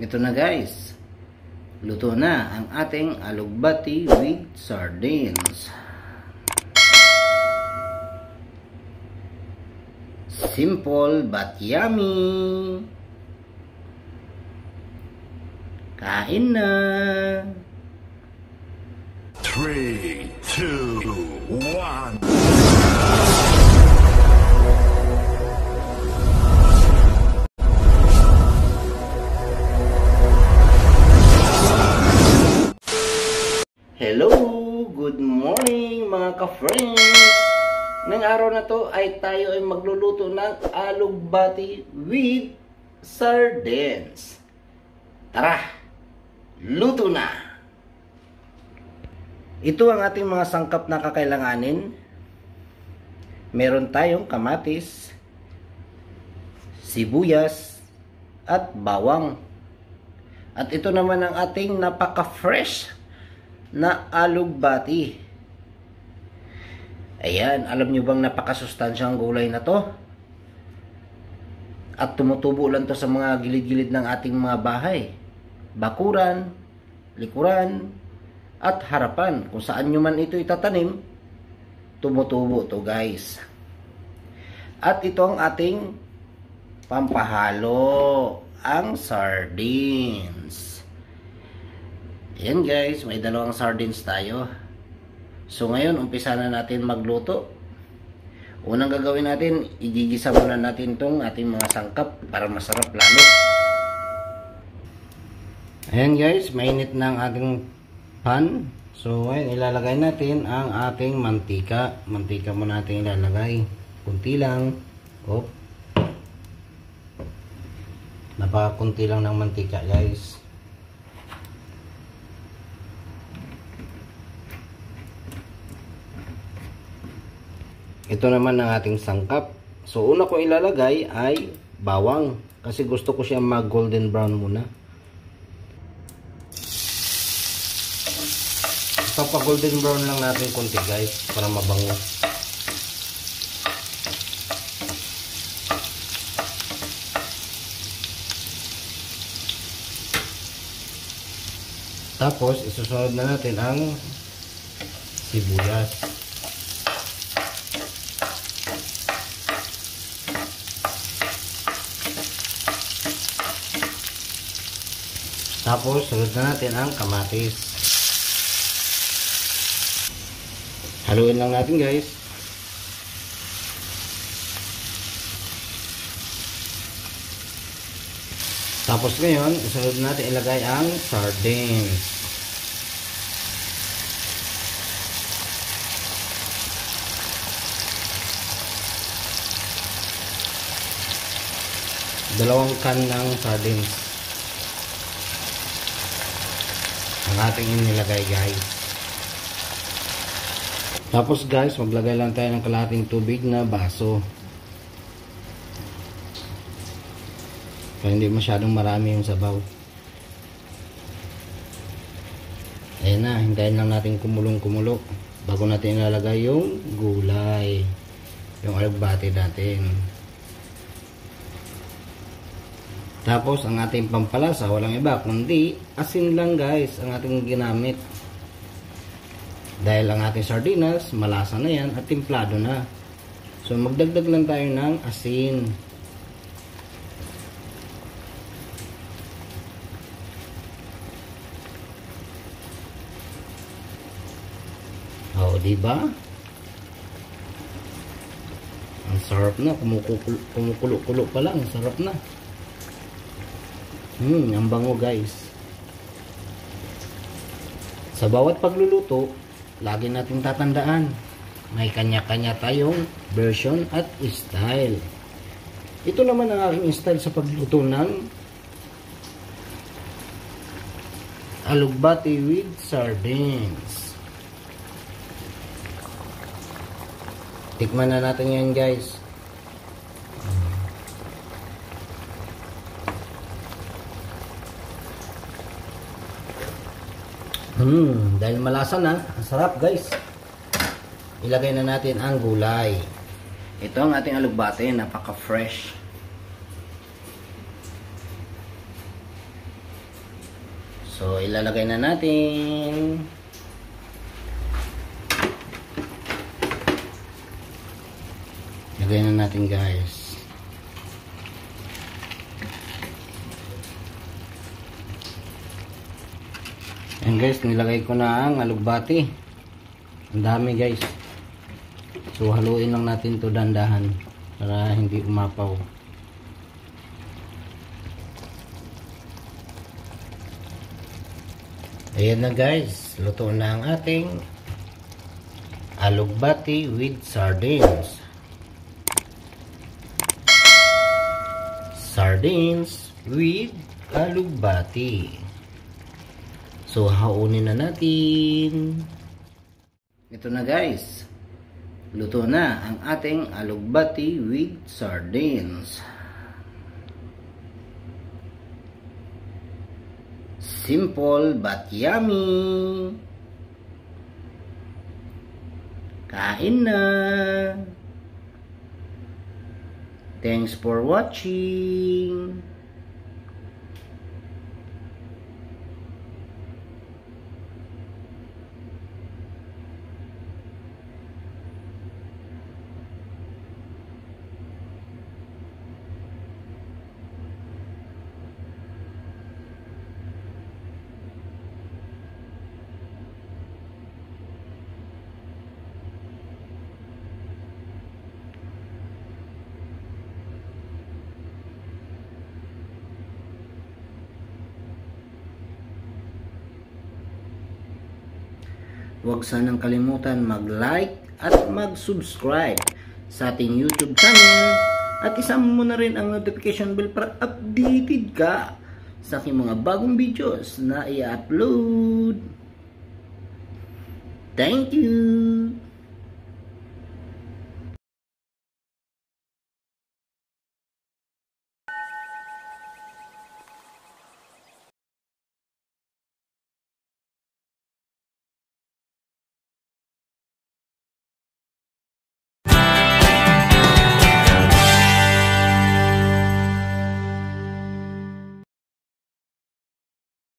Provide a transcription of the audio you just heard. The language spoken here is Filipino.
Ito na guys, luto na ang ating alugbati with sardines. Simple but yummy. Kain na. 3, 2, 1. Hello! Good morning mga ka-friends! Ngayong araw na to ay tayo ay magluluto ng alugbati with sardines. Tara! Luto na! Ito ang ating mga sangkap na kakailanganin. Meron tayong kamatis, sibuyas, at bawang. At ito naman ang ating napaka-fresh na alugbati. Ayan, alam nyo bang napakasustansyang gulay na to? At tumutubo lang to sa mga gilid-gilid ng ating mga bahay. Bakuran, likuran, at harapan. Kung saan nyo man ito itatanim, tumutubo to guys. At ito ang ating pampahalo, ang sardines. Ayan guys, may dalawang sardines tayo. So ngayon, umpisa na natin magluto. Unang gagawin natin, igigisa muna natin itong ating mga sangkap para masarap lalo. Ayan guys, mainit na ang ating pan. So ngayon, ilalagay natin ang ating mantika. Mantika muna natin ilalagay. Kunti lang. Oh. Napakakunti lang ng mantika guys. Ito naman ang ating sangkap. So una ko ilalagay ay bawang. Kasi gusto ko siya mag golden brown muna. Papa golden brown lang natin konti guys. Para mabango. Tapos isusunod na natin ang sibuyas. Tapos, sunod na natin ang kamatis. Haluin lang natin guys. Tapos ngayon, sunod natin ilagay ang sardines. Dalawang can ng sardines ang ating inilagay guys. Tapos guys, maglagay lang tayo ng kalahating tubig na baso para hindi masyadong marami yung sabaw. Ayan na, hintayin lang natin kumulong-kumulo bago natin ilalagay yung gulay, yung alugbati natin. Tapos ang ating pampalasa, walang iba kundi asin lang guys ang ating ginamit. Dahil ang ating sardinas, malasa na yan at timplado na. So magdagdag lang tayo ng asin. Oh, diba? Ang sarap na, kumukulo-kulo pa lang, sarap na. Ang bango guys. Sa bawat pagluluto, lagi nating tatandaan, may kanya-kanya tayong version at style. Ito naman ang aking style sa pagluto ng alugbati with sardines. Tikman na natin yan guys. Dahil malasa na, ang sarap guys. Ilagay na natin ang gulay. Ito ang ating alugbate, napaka-fresh. So, ilalagay na natin. Ilagay na natin guys. Ayan guys, nilagay ko na ang alugbati. Ang dami guys. So, haluin lang natin to dandahan para hindi umapaw. Ayan na guys, luto na ang ating alugbati with sardines. Sardines with alugbati. So, haunin na natin. Ito na guys, luto na ang ating alugbati with sardines. Simple but yummy. Kain na. Thanks for watching. Huwag sanang kalimutan mag-like at mag-subscribe sa ating YouTube channel at isama mo na rin ang notification bell para updated ka sa aking mga bagong videos na i-upload. Thank you!